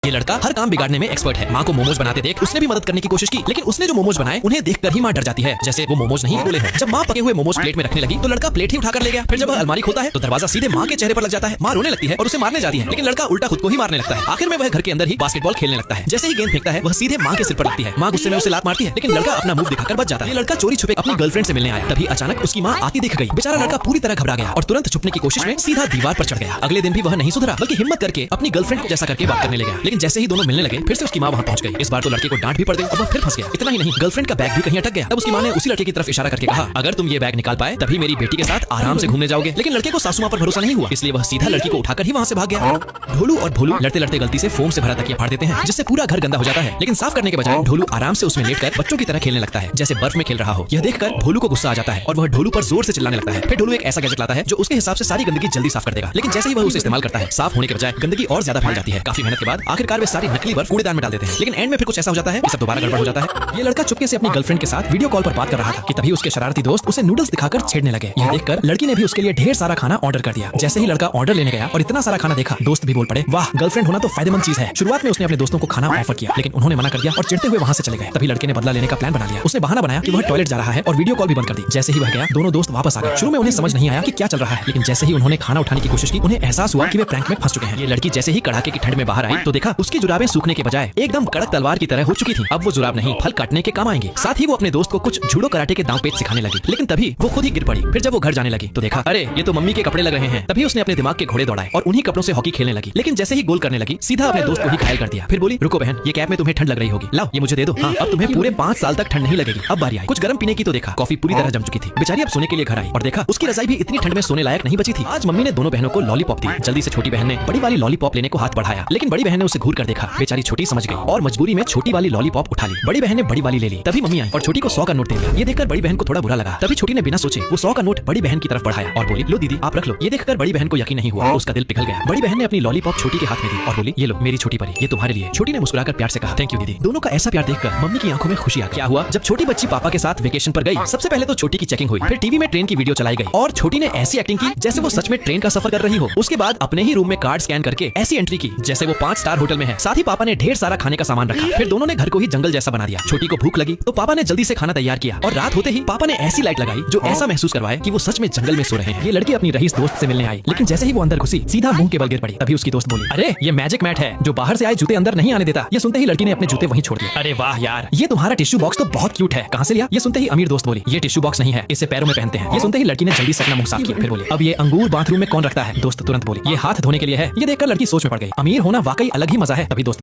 ये लड़का हर काम बिगाड़ने में एक्सपर्ट है। माँ को मोमोज बनाते देख उसने भी मदद करने की कोशिश की, लेकिन उसने जो मोमोज बनाए उन्हें देखकर ही माँ डर जाती है, जैसे वो मोमोज नहीं बोले हो। जब माँ पके हुए मोमोज प्लेट में रखने लगी तो लड़का प्लेट ही उठाकर ले गया। फिर जब वह अलमारी खोलता है तो दरवाजा सीधे माँ के चेहरे पर लग जाता है। माँ रोने लगती है और उसे मारने जाती है, लेकिन लड़का उल्टा खुद को ही मारने लगता है। आखिर में वह घर के अंदर ही बास्केटबॉल खेलने लगता है। जैसे ही गेंद फेंकता है वह सीधे माँ के सिर पर लगती है। माँ गुस्से में उसे लात मारती है, लेकिन लड़का अपना मुंह दिखाकर बच जाता है। ये लड़का चोरी छुपे अपनी गर्लफ्रेंड से मिलने आया, तभी अचानक उसकी माँ आती दिख गई। बेचारा लड़का पूरी तरह घबरा गया और तुरंत छुपने की कोशिश में सीधा दीवार पर चढ़ गया। अगले दिन भी वह नहीं सुधरा, बल्कि हिम्मत करके अपनी गर्लफ्रेंड को जैसा करके बात करने लगा। लेकिन जैसे ही दोनों मिलने लगे फिर से उसकी माँ वहाँ पहुंच गई। इस बार तो लड़के को डांट भी पड़ गई और वह फिर फंस गया। इतना ही नहीं, गर्लफ्रेंड का बैग भी कहीं अटक गया। तब उसकी माँ ने उसी लड़के की तरफ इशारा करके कहा, अगर तुम ये बैग निकाल पाए तभी मेरी बेटी के साथ आराम से घूमने जाओगे। लेकिन लड़के को सासू माँ पर भरोसा नहीं हुआ, इसलिए वह सीधा लड़की को उठाकर ही वहाँ से भाग गया। ढोलू और भोलू लड़ते लड़ते गलती से फोम से भरा तकिया फाड़ देते हैं, जिससे पूरा घर गंदा हो जाता है। लेकिन साफ करने के बजाय ढोलू आराम से उसमें लेटकर बच्चों की तरह खेलने लगता है, जैसे बर्फ में खेल रहा हो। यह देखकर भोलू को गुस्सा आ जाता है और वह ढोलू पर जोर से चिल्लाने लगता है। फिर ढोलू एक ऐसा गैजेट लाता है जो उसके हिसाब से सारी गंदगी जल्दी साफ कर देगा। लेकिन जैसे ही वह उसे इस्तेमाल करता है, साफ होने के बजाय गंदगी और ज्यादा फैल जाती है। काफी मेहनत के बाद आखिरकार वे सारी नकली बर्फ कूड़ेदान में डाल देते हैं। लेकिन एंड में फिर कुछ ऐसा हो जाता है कि सब दोबारा गड़बड़ हो जाता है। ये लड़का चुपके से अपनी गर्लफ्रेंड के साथ वीडियो कॉल पर बात कर रहा था कि तभी उसके शरारती दोस्त उसे नूडल्स दिखाकर छेड़ने लगे। यह देखकर लड़की ने भी उसके लिए ढेर सारा खाना ऑर्डर कर दिया। जैसे ही लड़का ऑर्डर लेने गया और इतना सारा खाना देखा, दोस्त भी बोल पड़े, वाह गर्लफ्रेंड होना तो फायदेमंद चीज है। शुरुआत में उसने अपने दोस्तों को खाना ऑफर किया, लेकिन उन्होंने मना कर दिया और चिढ़ते हुए वहाँ से चले गए। तभी लड़के ने बदला लेने का प्लान बना लिया। उसने बहाना बनाया कि वह टॉयलेट जा रहा है और वीडियो कॉल भी बंद कर दी। जैसे ही वह गया दोनों दोस्त वापस आ गए। शुरू में उन्हें समझ नहीं आया कि क्या चल रहा है, लेकिन जैसे ही उन्होंने खाना उठाने की कोशिश की उन्हें एहसास हुआ कि वे प्रैंक में फंस चुके हैं। ये लड़की जैसे ही कड़ाके की ठंड में बाहर आई तो देखा उसकी जुराबें सूखने के बजाय एकदम कड़क तलवार की तरह हो चुकी थी। अब वो जुराब नहीं फल काटने के काम आएंगे। साथ ही वो अपने दोस्त को कुछ जूडो कराटे के दांव पेच सिखाने लगी, लेकिन तभी वो खुद ही गिर पड़ी। फिर जब वो घर जाने लगी तो देखा, अरे ये तो मम्मी के कपड़े लग रहे हैं। तभी उसने अपने दिमाग के घोड़े दौड़ाए और उन्हीं कपड़ों से हॉकी खेलने लगी। लेकिन जैसे ही गोल करने लगी सीधा अपने दोस्त को ही घायल कर दिया। फिर बोली, रुको बहन, ये कैप में तुम्हें ठंड लग रही होगी, लाओ ये मुझे दे दो। हाँ, अब तुम्हें पूरे 5 साल तक ठंड नहीं लगेगी। अब बारी आई कुछ गर्म पीने की तो देखा कॉफी पूरी तरह जम चुकी थी। बेचारी अब सोने के लिए घर आई और देखा उसकी रजाई भी इतनी ठंड में सोने लायक नहीं बची थी। आज मम्मी ने दोनों बहनों को लॉलीपॉप दी। जल्दी से छोटी बहन ने बड़ी वाली लॉलीपॉप लेने को हाथ बढ़ाया, लेकिन बड़ी बहन ने उसे घूर कर देखा। बेचारी छोटी समझ गई और मजबूरी में छोटी वाली लॉलीपॉप उठा ली। बड़ी बहन ने बड़ी वाली ले ली। तभी मम्मी आई और छोटी को 100 का नोट दे दिया। ये देखकर बड़ी बहन को थोड़ा बुरा लगा। तभी छोटी ने बिना सोचे वो 100 का नोट बड़ी बहन की तरफ बढ़ाया और बोली, लो दीदी आप रख लो। ये देखकर बड़ी बहन को यकीन नहीं हुआ, उसका दिल पिघल गया। बड़ी बहन ने अपनी लॉलीपॉप छोटी के हाथ में दी और बोली, ये लो मेरी छोटी परी, ये तुम्हारे लिए। छोटी ने मुस्कुराकर प्यार से कहा, थैंक यू दीदी। दोनों का ऐसा प्यार देखकर मम्मी की आंखों में खुशी आ गई। क्या हुआ, जब छोटी बच्ची पापा के साथ वेकेशन पर गई, सबसे पहले तो छोटी की चेकिंग हुई, फिर टीवी में ट्रेन की वीडियो चलाई गई और छोटी ने ऐसी एक्टिंग की जैसे वो सच में ट्रेन का सफर कर रही हो। उसके बाद अपने ही रूम में कार्ड स्कैन करके ऐसी एंट्री की जैसे वो 5 स्टार होटल में है। साथ ही पापा ने ढेर सारा खाने का सामान रखा। फिर दोनों ने घर को ही जंगल जैसा बना दिया। छोटी को भूख लगी तो पापा ने जल्दी से खाना तैयार किया और रात होते ही पापा ने ऐसी लाइट लगाई जो ऐसा महसूस करवाए कि वो सच में जंगल में सो रहे हैं। ये लड़की अपनी रईस दोस्त से मिलने आई, लेकिन जैसे ही वो अंदर घुसी सीधा मुंह के बल गिर पड़ी। तभी उसकी दोस्त बोली, अरे ये मैजिक मैट है जो बाहर से आए जूते अंदर नहीं आने देता। ये सुनते ही लड़की ने अपने जूते वहीं छोड़ दिए। अरे वाह यार, ये तुम्हारा टिश्यू बॉक्स तो बहुत क्यूट है, कहाँ से लिया? ये सुनते ही अमीर दोस्त बोली, ये टिश्यू बॉक्स नहीं है, इसे पैरों में पहनते हैं। ये सुनते ही लड़की ने जल्दी से अपना मुंह साफ किया। फिर बोली, अब ये अंगूर बाथरूम में कौन रखता है? दोस्त तुरंत बोली, ये हाथ धोने के लिए है। ये देखकर लड़की सोच में पड़ गई। अमीर होना वाकई अलग ही मजा है। तभी दोस्त